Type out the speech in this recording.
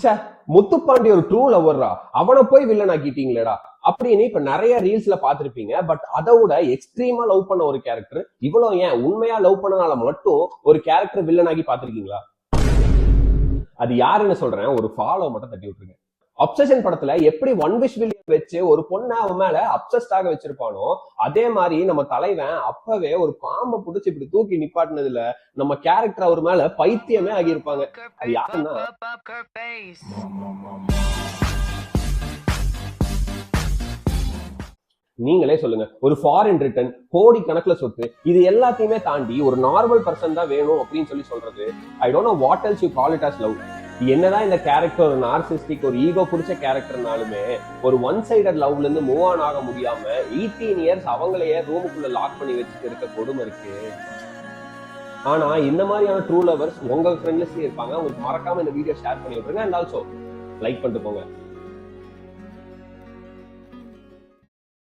சே, முத்துப்பாண்டி ஒரு ட்ரூ லவர்ரா, அவனை போய் வில்லன் ஆக்கிட்டீங்களேடா அப்படின்னு இப்ப நிறைய ரீல்ஸ்ல பாத்திருப்பீங்க. பட் அதை விட எக்ஸ்ட்ரீமா லவ் பண்ண ஒரு கேரக்டர், இவ்வளவு ஏன் உண்மையா லவ் பண்ணனால மட்டும் ஒரு கேரக்டர் வில்லன் ஆகி பாத்திருக்கீங்களா? அது யாருன்னு சொல்றேன், ஒரு ஃபாலோ மட்டும் தட்டி விட்டுருங்க. அப்சஷன் படத்துல எப்படி ஒன் விஷ் வில்லியம் வச்சு ஒரு பொண்ணை அவன் மேல அப்சஸ்டாக வச்சிருப்பானோ, அதே மாதிரி நம்ம தலைவன் அப்பவே ஒரு பாம்பை புடிச்சு இப்படி தூக்கி நிப்பாட்டினதுல நம்ம கேரக்டர் அவர் மேல பைத்தியமே ஆகியிருப்பாங்க. அது யாருன்னா, நீங்களே சொல்லுங்க. ஒரு ஃபாரின் ரிட்டர்ன், கோடி கணக்குல சொத்து, இது எல்லாத்தையுமே தாண்டி ஒரு நார்மல் பர்சன் தான் வேணும் அப்படின்னு சொல்றது, I don't know what else you call it as love. என்னதான் இந்த கேரக்டர் ஒரு நார்சிஸ்டிக், ஒரு ஈகோ பிடிச்ச கேரக்டர்னாலுமே ஒரு ஒன் சைடட் லவ்ல இருந்து மூவ் ஆன் ஆக முடியாம 18 இயர்ஸ் அவங்களையே ரூமுக்குள்ள லாக் பண்ணி வச்சுட்டு இருக்க கொடுமை இருக்கு. ஆனா இந்த மாதிரியான ட்ரூ லவர்ஸ் உங்க ஃப்ரெண்ட் லிஸ்ட்லயே இருப்பாங்க. உங்களுக்கு மறக்காம இந்த வீடியோ ஷேர் பண்ணி விட்டுருங்க. அண்ட் ஆல்சோ லைக் பண்ணிட்டு போங்க.